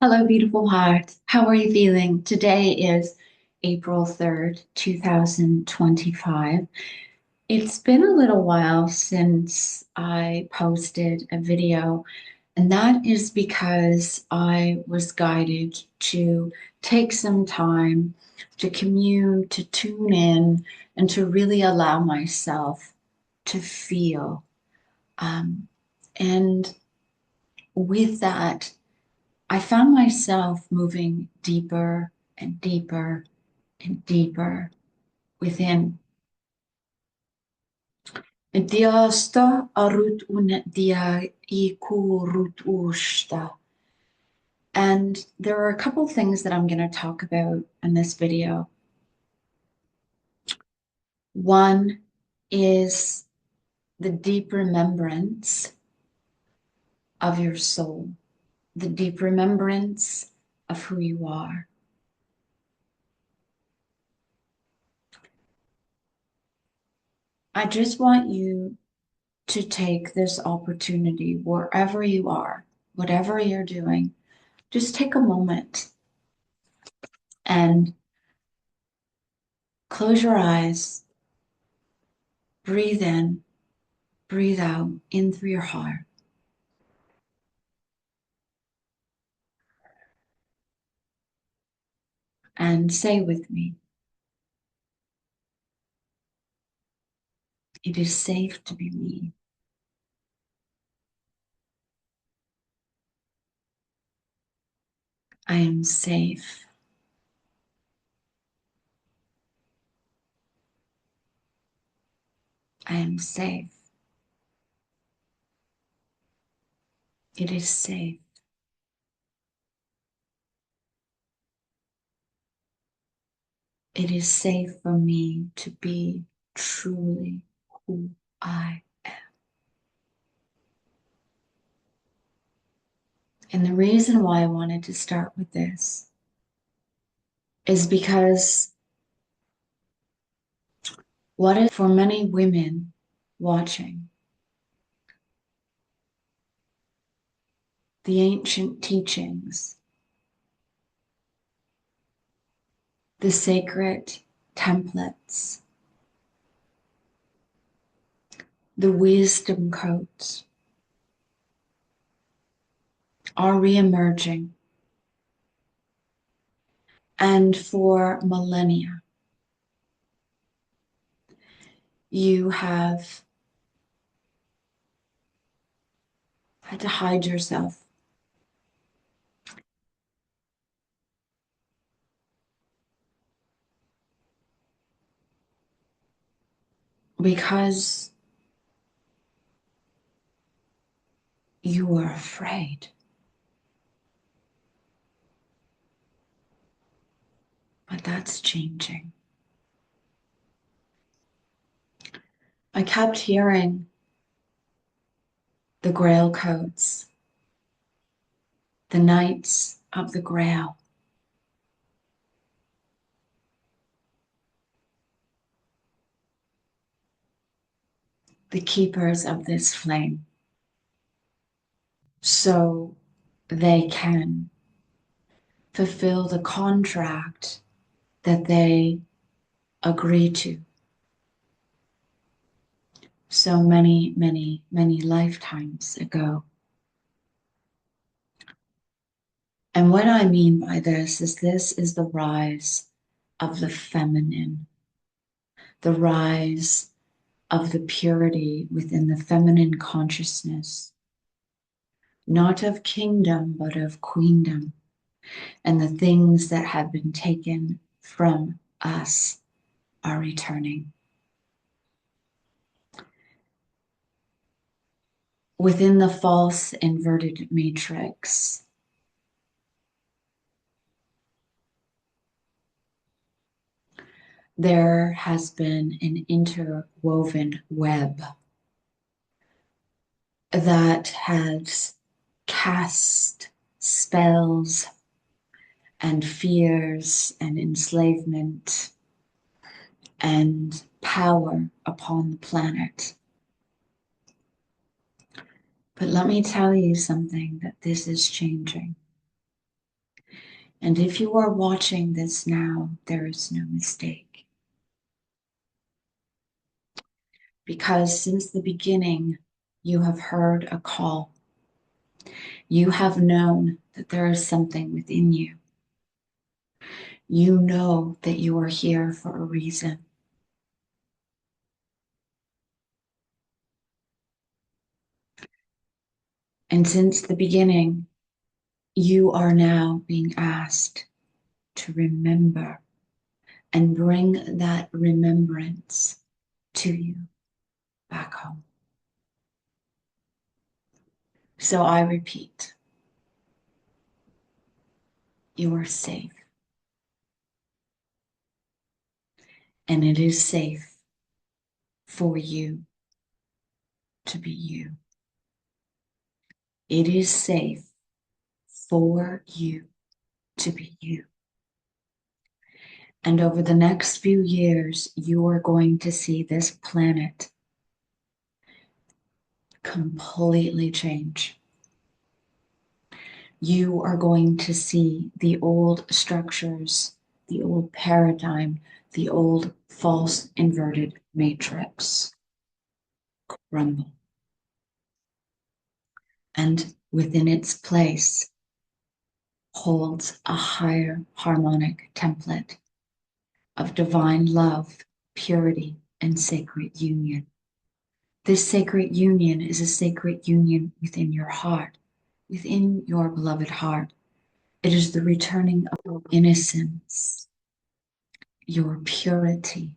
Hello, beautiful heart. How are you feeling? Today is April 3rd, 2025. It's been a little while since I posted a video, and that is because I was guided to take some time to commune, to tune in, and to really allow myself to feel. Um, and with that, I found myself moving deeper and deeper and deeper within. Diasta arut un dia I kurut usta. And there are a couple things that I'm going to talk about in this video. One is the deep remembrance of your soul, the deep remembrance of who you are. I just want you to take this opportunity wherever you are, whatever you're doing, just take a moment and close your eyes, breathe in through your heart, and say with me, it is safe to be me. I am safe. I am safe. It is safe. It is safe for me to be truly who I am. And the reason why I wanted to start with this is because what is for many women watching, the ancient teachings, the sacred templates, the wisdom codes are reemerging. And for millennia, you have had to hide yourself because you were afraid. But that's changing. I kept hearing the Grail codes, the Knights of the Grail, the keepers of this flame, so they can fulfill the contract that they agree to so many, many, many lifetimes ago. And what I mean by this is the rise of the feminine, the rise of the purity within the feminine consciousness, not of kingdom, but of queendom, and the things that have been taken from us are returning. Within the false inverted matrix, there has been an interwoven web that has cast spells and fears and enslavement and power upon the planet. But let me tell you something, that this is changing. And if you are watching this now, there is no mistake. Because since the beginning, you have heard a call. You have known that there is something within you. You know that you are here for a reason. And since the beginning, you are now being asked to remember and bring that remembrance to you back home. So I repeat, you are safe. And it is safe for you to be you. It is safe for you to be you. And over the next few years, you are going to see this planet completely change. You are going to see the old structures, the old paradigm, the old false inverted matrix crumble. And within its place holds a higher harmonic template of divine love, purity, and sacred union. This sacred union is a sacred union within your heart, within your beloved heart. It is the returning of your innocence, your purity.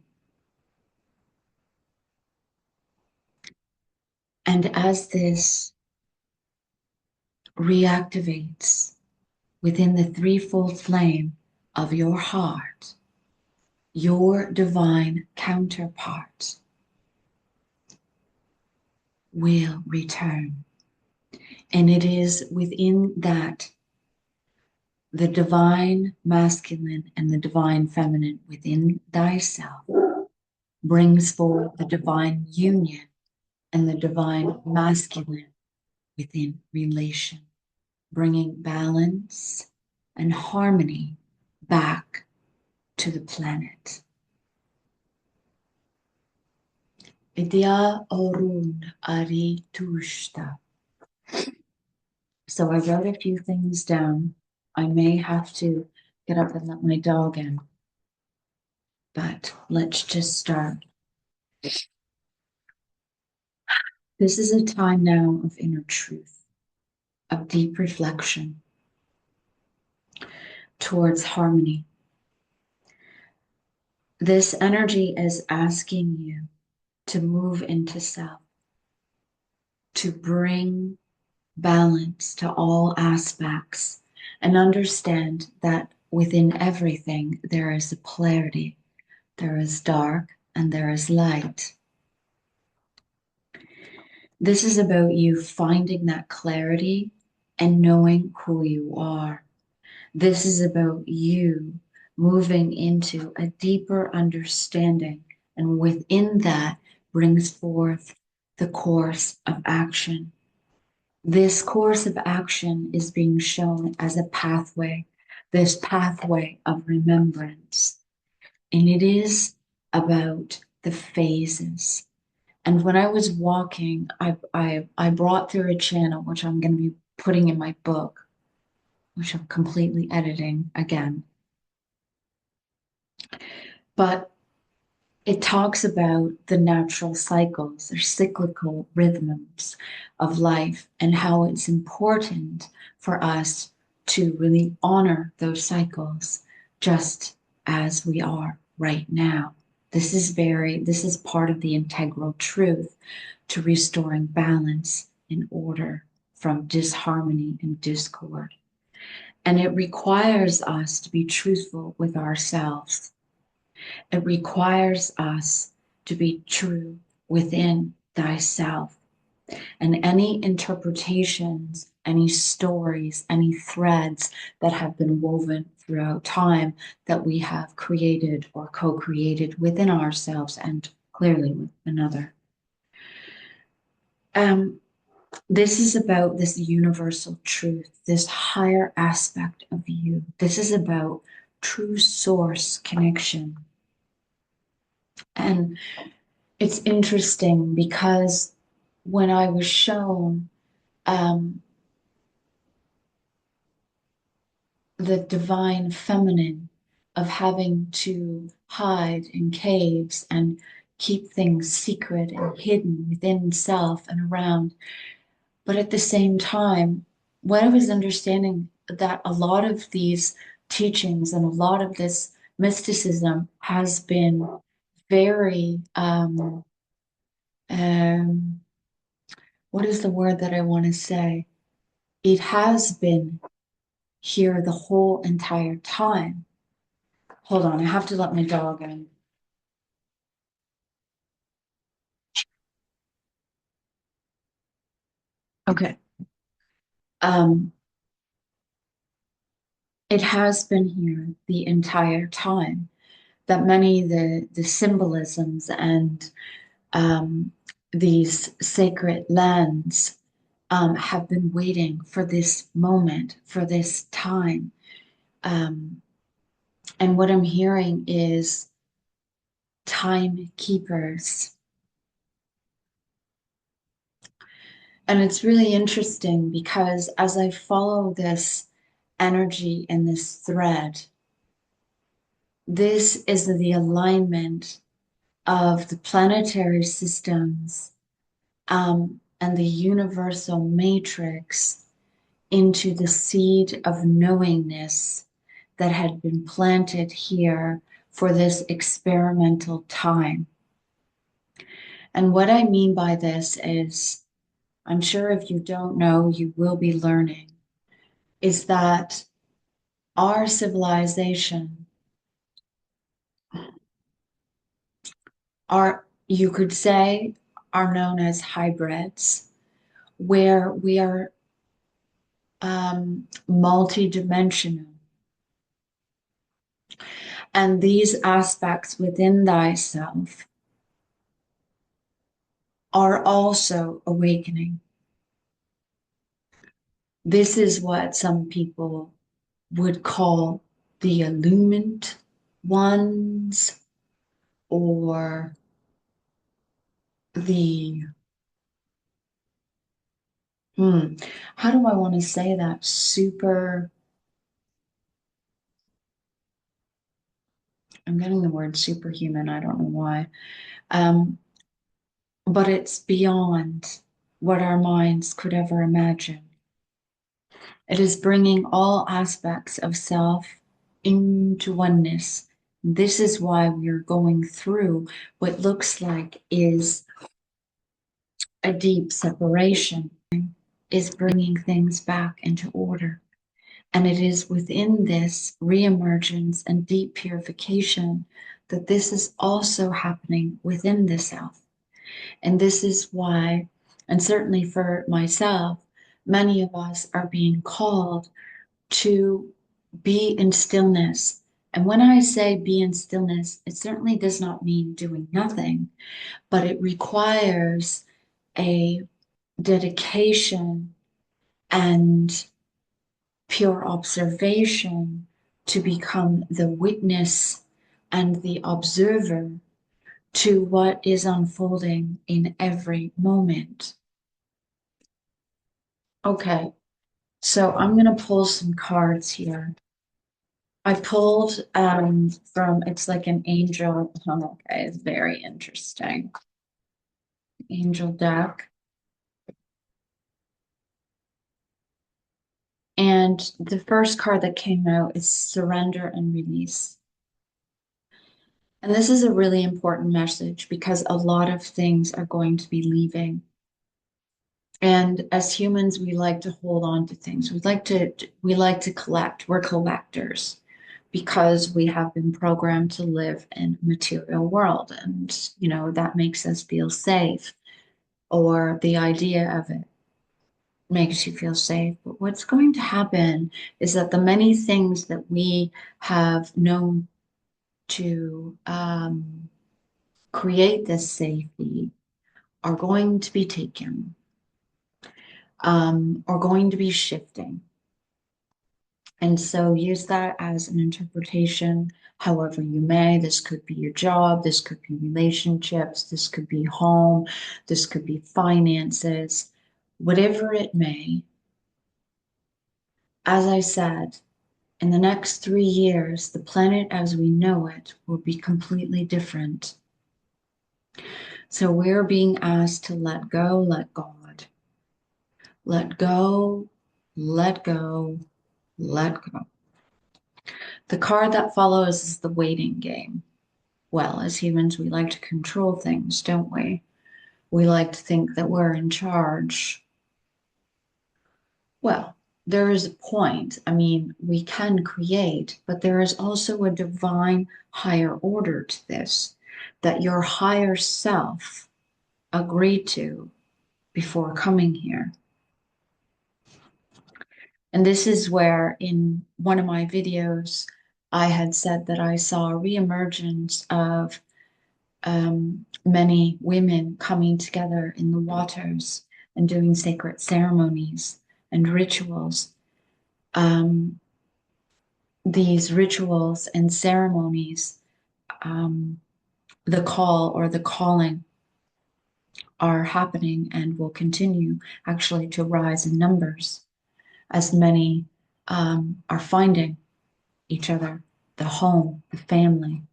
And as this reactivates within the threefold flame of your heart, your divine counterpart will return. And it is within that the divine masculine and the divine feminine within thyself brings forth the divine union and the divine masculine within relation, bringing balance and harmony back to the planet. Vidya Orun Ari Tushta. So I wrote a few things down. I may have to get up and let my dog in, but let's just start. This is a time now of inner truth, of deep reflection towards harmony. This energy is asking you to move into self, to bring balance to all aspects, and understand that within everything there is a polarity. There is dark and there is light. This is about you finding that clarity and knowing who you are. This is about you moving into a deeper understanding, and within that brings forth the course of action. This course of action is being shown as a pathway, this pathway of remembrance. And it is about the phases. And when I was walking, I brought through a channel, which I'm going to be putting in my book, which I'm completely editing again. But it talks about the natural cycles or cyclical rhythms of life and how it's important for us to really honor those cycles just as we are right now. This is part of the integral truth to restoring balance and order from disharmony and discord. And it requires us to be truthful with ourselves. It requires us to be true within thyself. And any interpretations, any stories, any threads that have been woven throughout time that we have created or co-created within ourselves and clearly with another. This is about this universal truth, this higher aspect of you. This is about true source connection. And it's interesting because when I was shown um, the divine feminine of having to hide in caves and keep things secret and hidden within self and around. But at the same time, what I was understanding that a lot of these teachings and a lot of this mysticism has been very, um, what is the word that I want to say? It has been here the whole entire time. Hold on, I have to let my dog in. Okay. Um, it has been here the entire time. That many the symbolisms and um, these sacred lands have been waiting for this moment, for this time. Um, and what I'm hearing is timekeepers. And it's really interesting because as I follow this energy and this thread, this is the alignment of the planetary systems and the universal matrix into the seed of knowingness that had been planted here for this experimental time. And what I mean by this is, I'm sure if you don't know, you will be learning, is that our civilization, are, you could say, are known as hybrids, where we are multidimensional. And these aspects within thyself are also awakening. This is what some people would call the illumined ones or the, hmm, how do I want to say that? Super, I'm getting the word superhuman. I don't know why. Um, but it's beyond what our minds could ever imagine. It is bringing all aspects of self into oneness. This is why we're going through what looks like is a deep separation, is bringing things back into order. And it is within this reemergence and deep purification that this is also happening within the self. And this is why, and certainly for myself, many of us are being called to be in stillness. And when I say be in stillness, it certainly does not mean doing nothing, but it requires a dedication and pure observation to become the witness and the observer to what is unfolding in every moment. Okay, so I'm going to pull some cards here. I pulled from, it's like an angel. Oh, okay, it's very interesting. Angel deck. And the first card that came out is surrender and release. And this is a really important message because a lot of things are going to be leaving. And as humans, we like to hold on to things. We like to collect. We're collectors because we have been programmed to live in a material world. And, that makes us feel safe, or the idea of it makes you feel safe. But what's going to happen is that the many things that we have known to create this safety are going to be taken. are going to be shifting. And so use that as an interpretation however you may. This could be your job, this could be relationships, this could be home, this could be finances, whatever it may. As I said, in the next 3 years, the planet as we know it will be completely different. So we're being asked to let go, let God. Let go, let go, let go. The card that follows is the waiting game. Well, as humans, we like to control things, don't we? We like to think that we're in charge. Well, there is a point. I mean, we can create, but there is also a divine higher order to this that your higher self agreed to before coming here. And this is where, in one of my videos, I had said that I saw a reemergence of many women coming together in the waters and doing sacred ceremonies and rituals. Um, these rituals and ceremonies, um, the call or the calling are happening and will continue actually to rise in numbers as many are finding each other, the home, the family.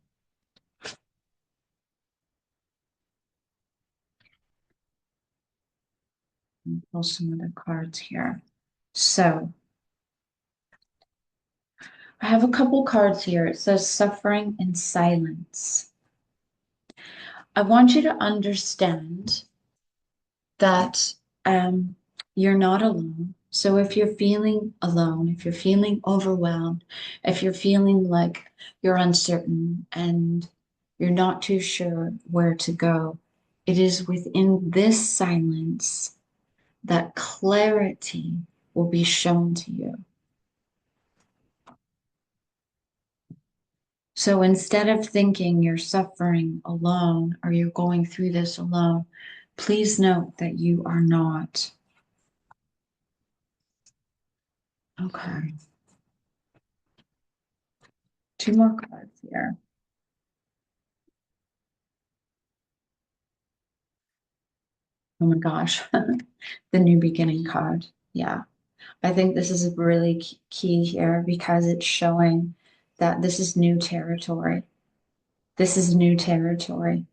And pull some other cards here. So I have a couple cards here. It says suffering in silence. I want you to understand that you're not alone. So if you're feeling alone, if you're feeling overwhelmed, if you're feeling like you're uncertain and you're not too sure where to go, it is within this silence that clarity will be shown to you. So instead of thinking you're suffering alone or you're going through this alone, please note that you are not. Okay. Two more cards here. Oh my gosh. The new beginning card. Yeah. I think this is really key here because it's showing that this is new territory. This is new territory.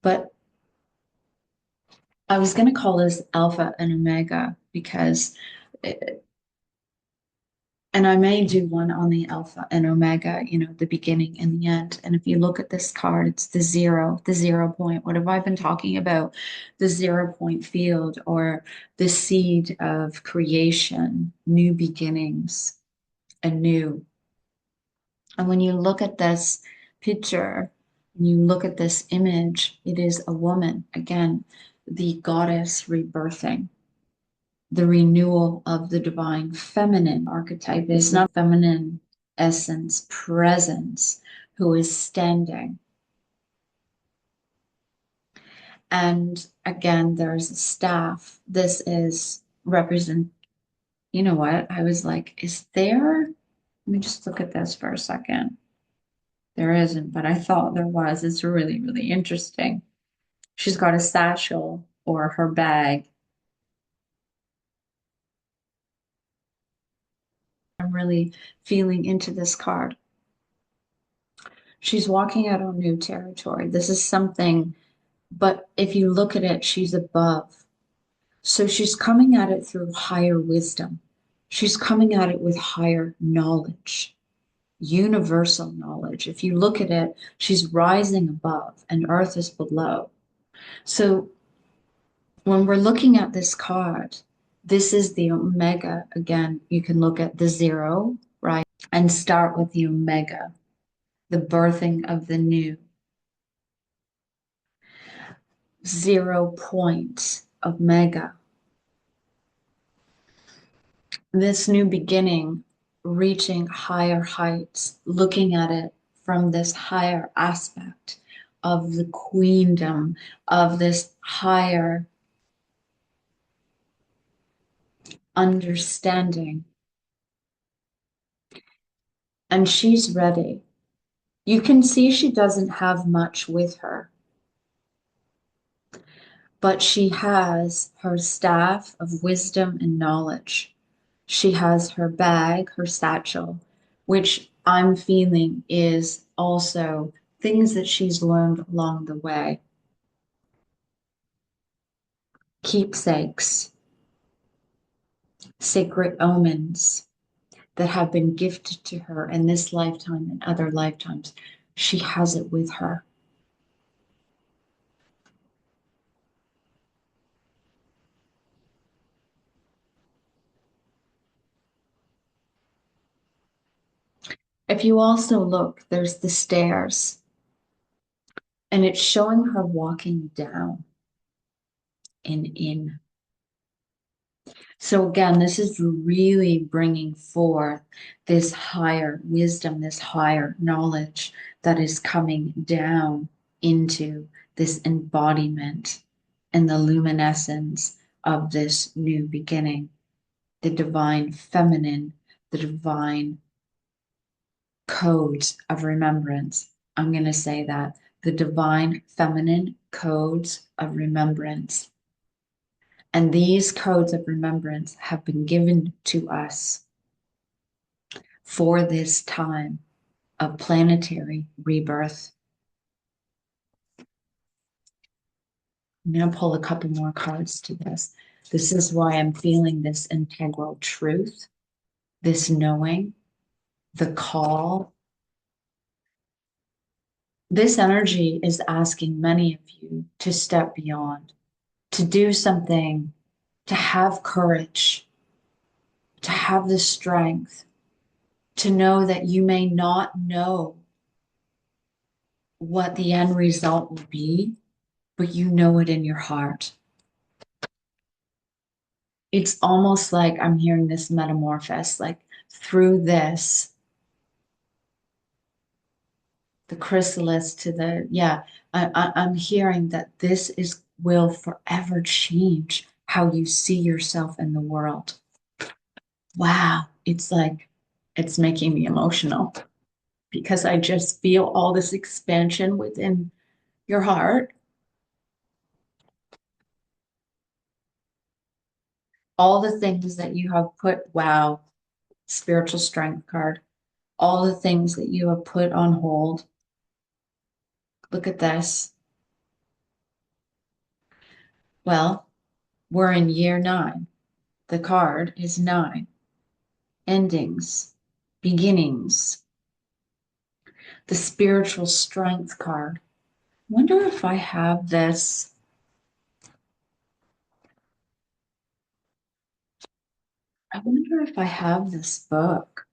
But I was going to call this Alpha and Omega because and I may do one on the Alpha and Omega, the beginning and the end. And if you look at this card, it's the 0 point. What have I been talking about? The 0 point field or the seed of creation, new beginnings, and new. And when you look at this picture, when you look at this image, it is a woman, again, the goddess rebirthing, the renewal of the divine feminine archetype is not feminine essence, presence, who is standing. And again, there's a staff. This is represent, you know what? I was like, is there? Let me just look at this for a second. There isn't, but I thought there was. It's really, really interesting. She's got a satchel or her bag. I'm really feeling into this card. She's walking out on new territory. This is something, but if you look at it, she's above. So she's coming at it through higher wisdom. She's coming at it with higher knowledge, universal knowledge. If you look at it, she's rising above and earth is below. So when we're looking at this card, this is the omega. Again, you can look at the 0, right? And start with the omega, the birthing of the new. 0 point of mega. This new beginning, reaching higher heights, looking at it from this higher aspect of the queendom, of this higher understanding, and she's ready. You can see she doesn't have much with her, but she has her staff of wisdom and knowledge. She has her bag, her satchel, which I'm feeling is also things that she's learned along the way, keepsakes, sacred omens that have been gifted to her in this lifetime and other lifetimes. She has it with her. If you also look, there's the stairs, and it's showing her walking down and in. So again, this is really bringing forth this higher wisdom, this higher knowledge that is coming down into this embodiment and the luminescence of this new beginning, the divine feminine, the divine codes of remembrance. I'm going to say that the divine feminine codes of remembrance. And these codes of remembrance have been given to us for this time of planetary rebirth. I'm going to pull a couple more cards to this. This is why I'm feeling this integral truth, this knowing, the call. This energy is asking many of you to step beyond, to do something, to have courage, to have the strength, to know that you may not know what the end result will be, but you know it in your heart. It's almost like I'm hearing this metamorphosis, like through this, the chrysalis to the, yeah, I'm hearing that this is will forever change how you see yourself in the world. Wow, it's like, it's making me emotional because I just feel all this expansion within your heart, all the things that you have put, wow, spiritual strength card, all the things that you have put on hold. Look at this. Well, we're in year 9. The card is 9. Endings, beginnings. The spiritual strength card. Wonder if I have this. I wonder if I have this book.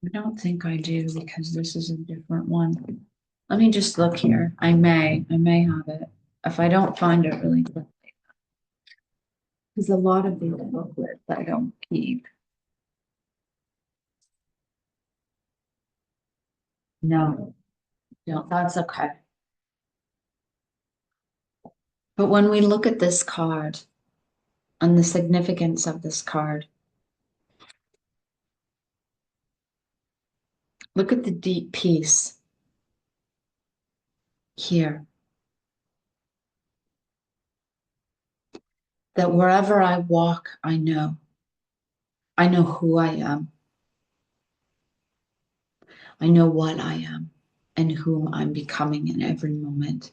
I don't think I do because this is a different one. Let me just look here. I may have it. If I don't find it really quick, because a lot of these booklets I don't keep. No, no, that's okay. But when we look at this card and the significance of this card, look at the deep peace here. That wherever I walk, I know. I know who I am. I know what I am and whom I'm becoming in every moment.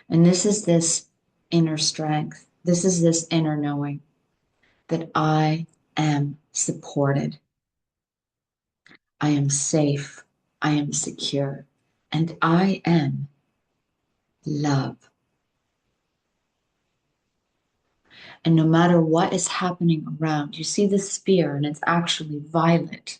And this is this inner strength. This is this inner knowing that I am supported. I am safe. I am secure. And I am love. And no matter what is happening around, you see the spear and it's actually violet.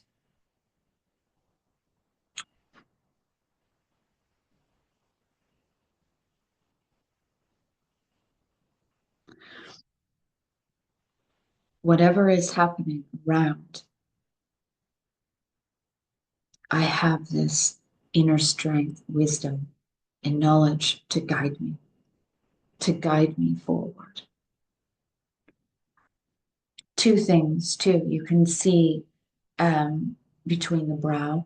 Whatever is happening around, I have this inner strength, wisdom, and knowledge to guide me forward. two things too. You can see between the brow.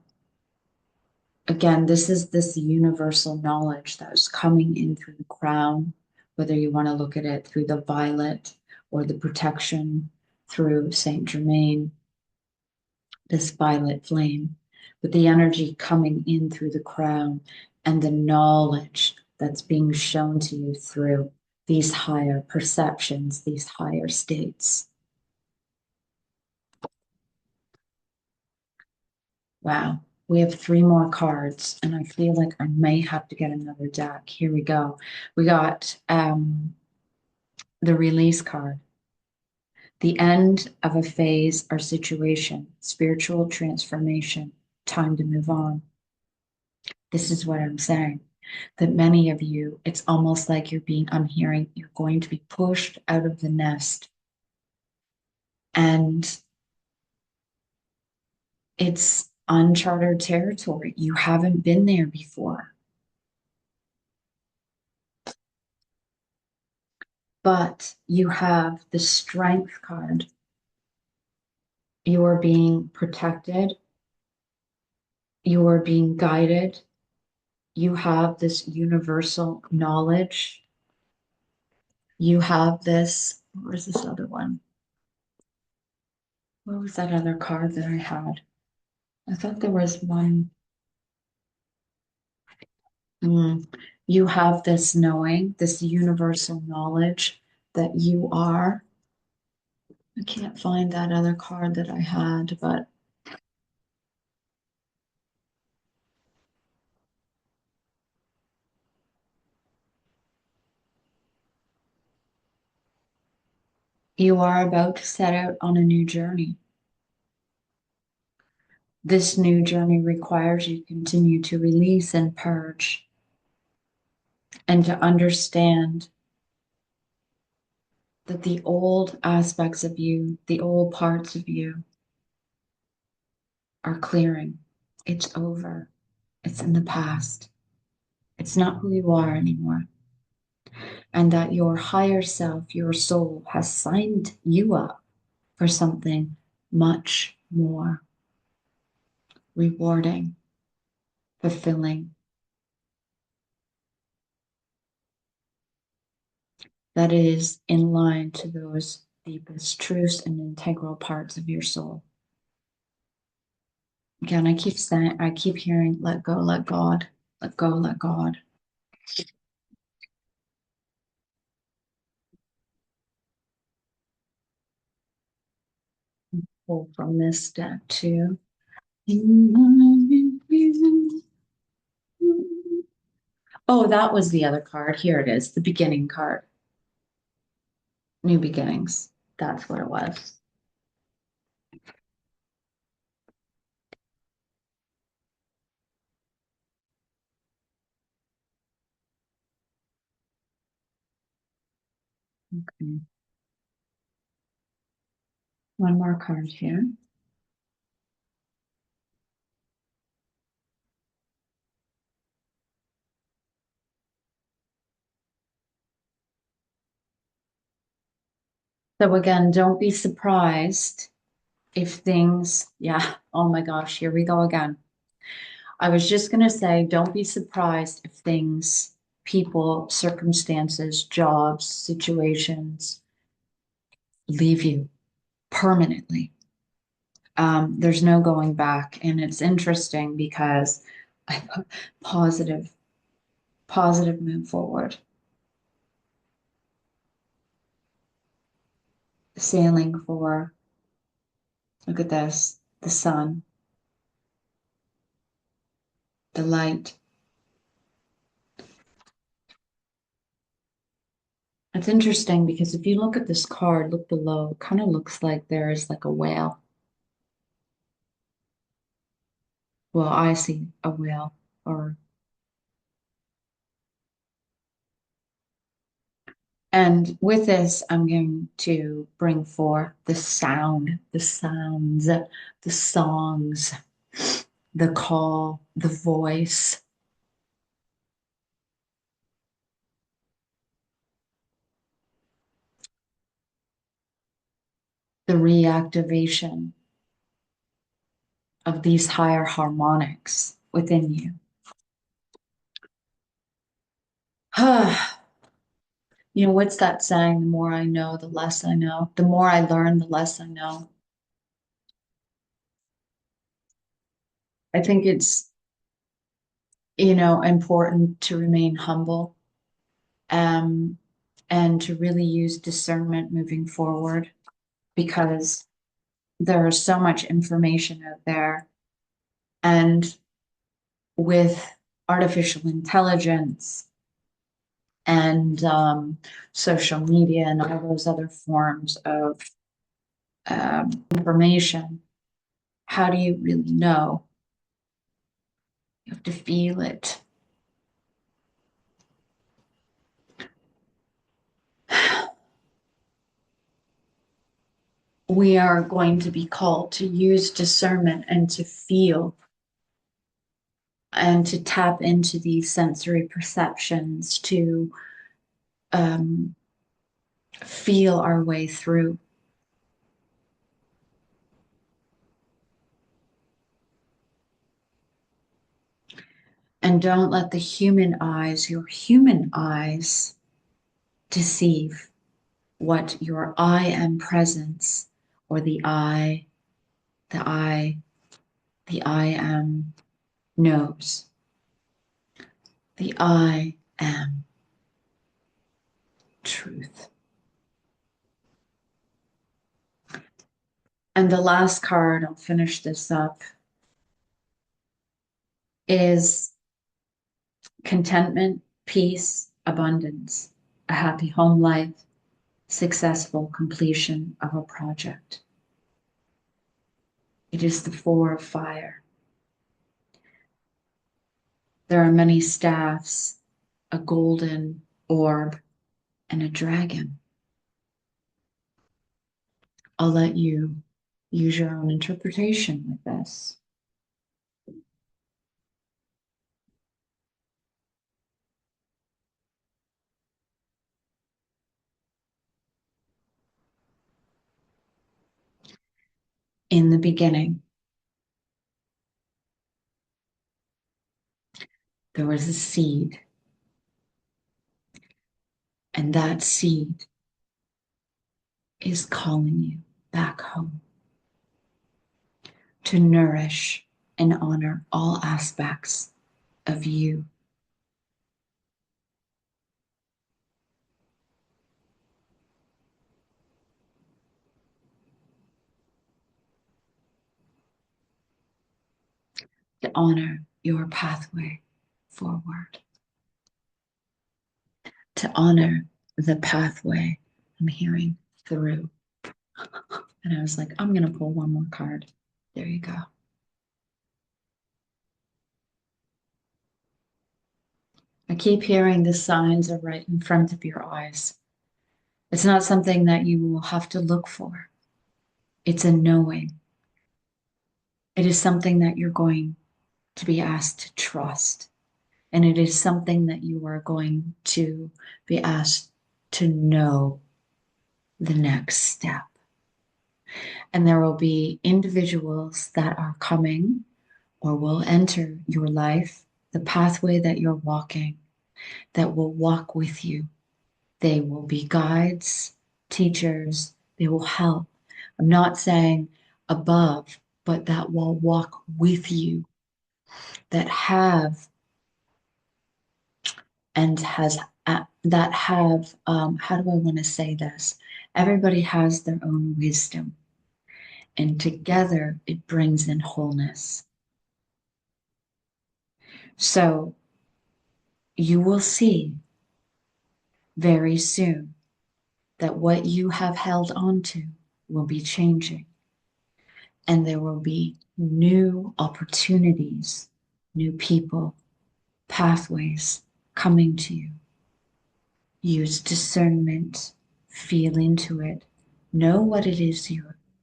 Again, this is this universal knowledge that is coming in through the crown, whether you want to look at it through the violet or the protection through Saint Germain, this violet flame, but the energy coming in through the crown and the knowledge that's being shown to you through these higher perceptions, these higher states. Wow. We have three more cards, and I feel like I may have to get another deck. Here we go. We got the release card, the end of a phase or situation, spiritual transformation, time to move on. This is what I'm saying. That many of you, it's almost like I'm hearing you're going to be pushed out of the nest. And it's uncharted territory. You haven't been there before. But you have the strength card. You are being protected. You are being guided. You have this universal knowledge. You have this, where's this other one? What was that other card that I had? I thought there was one. You have this knowing, this universal knowledge that you are. I can't find that other card that I had, but you are about to set out on a new journey. This new journey requires you to continue to release and purge and to understand that the old aspects of you, the old parts of you are clearing. It's over. It's in the past. It's not who you are anymore. And that your higher self, your soul, has signed you up for something much more rewarding, fulfilling, that is in line to those deepest truths and integral parts of your soul. Again, I keep hearing, let go, let God, let go, let God. Pull from this deck too. Oh, that was the other card. Here it is, the beginning card. New beginnings. That's what it was. Okay. One more card here. So again, don't be surprised if things, yeah, oh my gosh, here we go again. I was just going to say, don't be surprised if things, people, circumstances, jobs, situations leave you permanently. There's no going back. And it's interesting because I put positive, positive move forward. Sailing for, look at this, the sun, the light. It's interesting because if you look at this card, look below, it kind of looks like there is like a whale. Well, I see a whale or and with this, I'm going to bring forth the sound, the sounds, the songs, the call, the voice. the reactivation of these higher harmonics within you. You know, what's that saying? The more I know, the less I know. The more I learn, the less I know. I think it's, important to remain humble, um, and to really use discernment moving forward because there is so much information out there. And with artificial intelligence and social media and all those other forms of information, how do you really know? You have to feel it. We are going to be called to use discernment and to feel and to tap into these sensory perceptions to um, feel our way through. And don't let the human eyes, your human eyes, deceive what your I am presence or the I, the I am knows. The I am truth. And the last card, I'll finish this up, is contentment, peace, abundance, a happy home life, successful completion of a project. It is the four of fire. There are many staffs, a golden orb, and a dragon. I'll let you use your own interpretation with this. In the beginning, there was a seed, and that seed is calling you back home to nourish and honor all aspects of you. To honor your pathway forward, to honor the pathway I'm hearing through. And I was like, I'm going to pull one more card. There you go. I keep hearing the signs are right in front of your eyes. It's not something that you will have to look for. It's a knowing. It is something that you're going to be asked to trust. And it is something that you are going to be asked to know the next step. And there will be individuals that are coming or will enter your life, the pathway that you're walking, that will walk with you. They will be guides, teachers, they will help. I'm not saying above, but that will walk with you, that have and has that have how do I want to say this? Everybody has their own wisdom, and together it brings in wholeness. So you will see very soon that what you have held on to will be changing, and there will be new opportunities, new people, pathways coming to you. Use discernment, feel into it, know what it is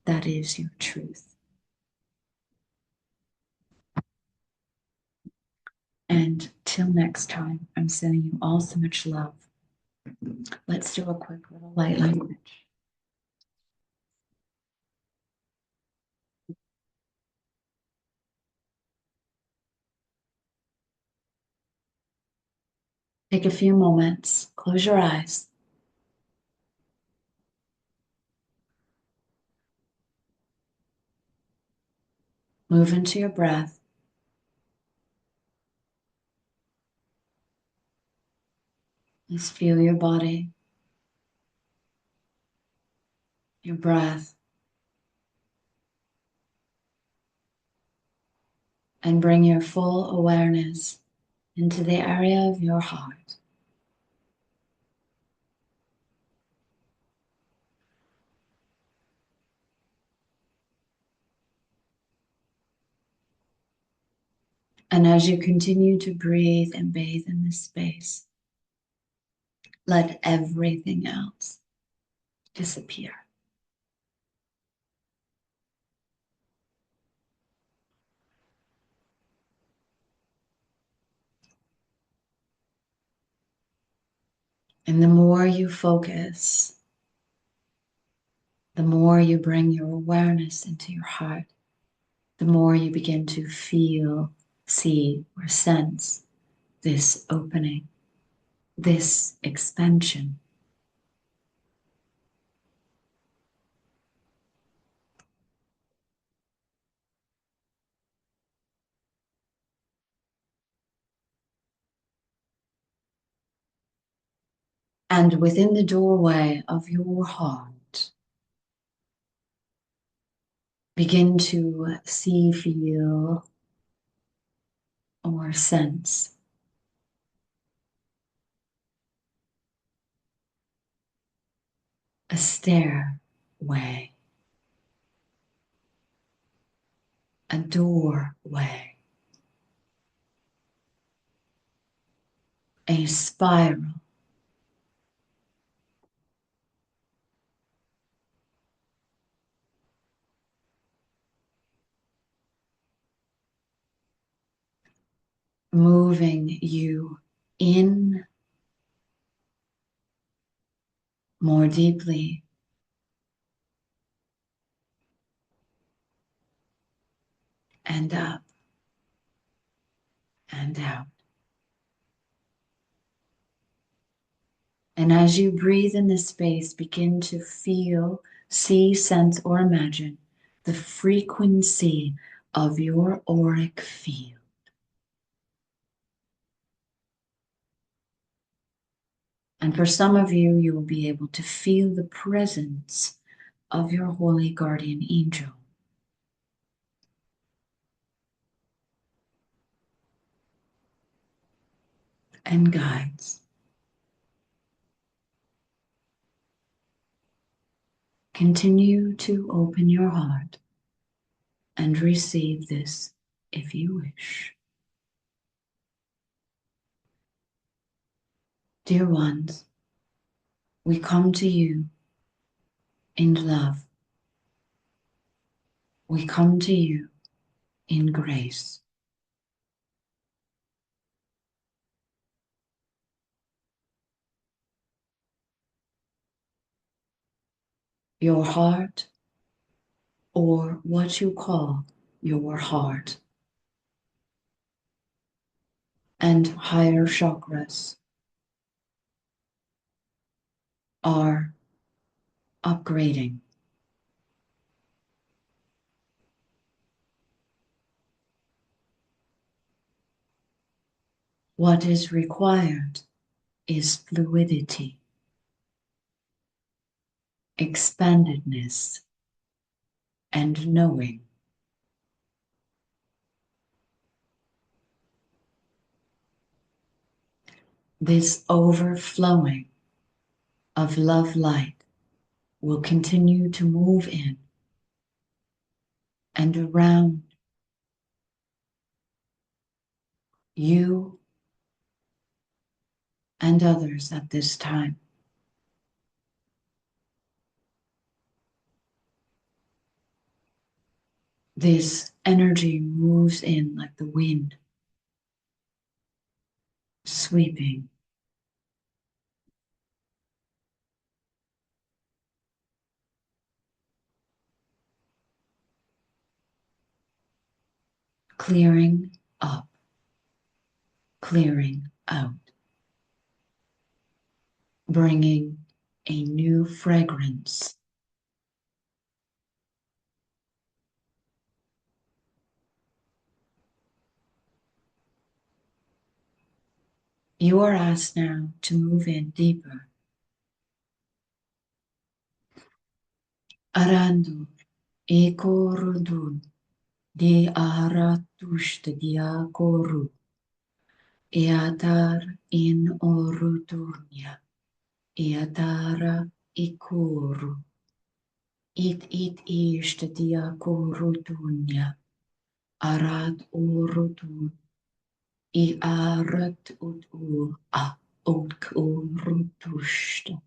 that is your truth. And till next time, I'm sending you all so much love. Let's do a quick little light language. Take a few moments, close your eyes. Move into your breath. Just feel your body, your breath, and bring your full awareness into the area of your heart. And as you continue to breathe and bathe in this space, let everything else disappear. And the more you focus, the more you bring your awareness into your heart, the more you begin to feel, see, or sense this opening, this expansion. And within the doorway of your heart, begin to see, feel, or sense a stairway, a doorway, a spiral, moving you in more deeply and up and out. And as you breathe in this space, begin to feel, see, sense, or imagine the frequency of your auric field. And for some of you, you will be able to feel the presence of your holy guardian angel and guides. Continue to open your heart and receive this if you wish. Dear ones, we come to you in love. We come to you in grace. Your heart, or what you call your heart, and higher chakras are upgrading. What is required is fluidity, expandedness, and knowing. This overflowing of love light will continue to move in and around you and others at this time. This energy moves in like the wind, sweeping, clearing up, clearing out. bringing a new fragrance. You are asked now to move in deeper. Arandu, ekorudun, di aratushta diakoru, eatar in oruturnia, eatara ikoru, it ishta diakorutunia, arat orutun, I arat ut ur a ut orutushta.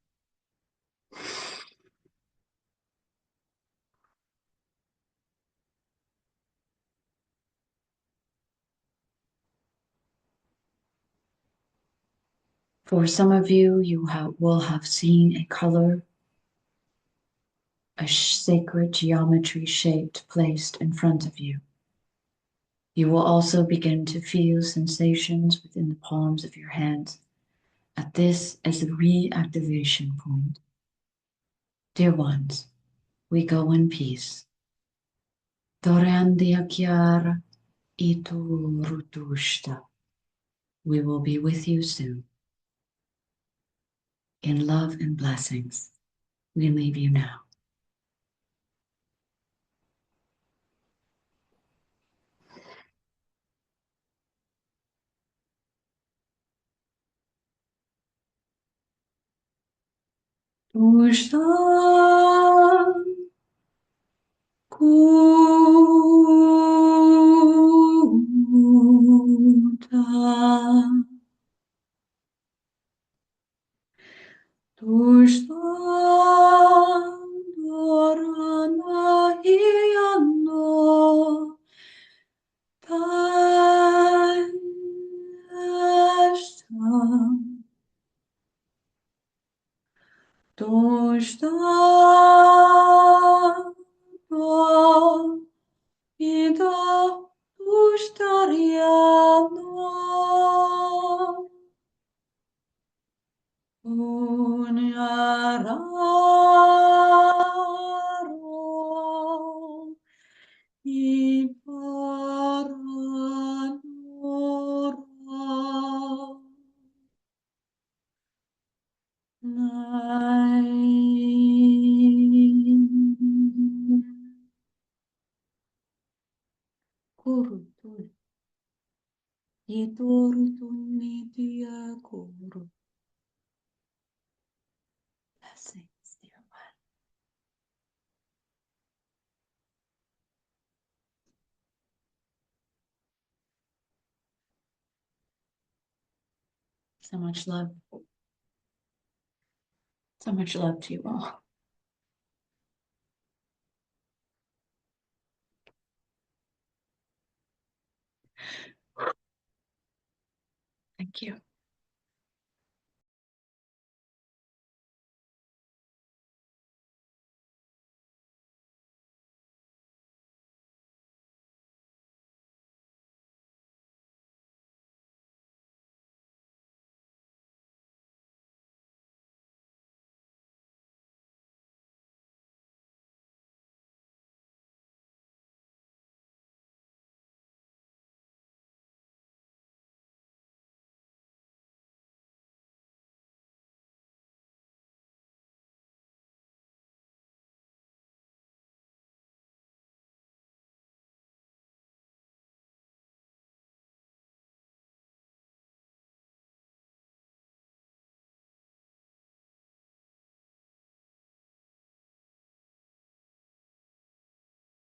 For some of you, will have seen a color, a sacred geometry shaped placed in front of you. You will also begin to feel sensations within the palms of your hands at this as a reactivation point. Dear ones, we go in peace. Dorandia chiara itu rutushta. We will be with you soon. In love and blessings, we leave you now. Tushta kuta tushta dorana hiano tashtam tushta do ida tushtariano Unyararo iparanora nain kurutul yitorutun media kuru blessings, dear one. So much love. So much love to you all. Thank you.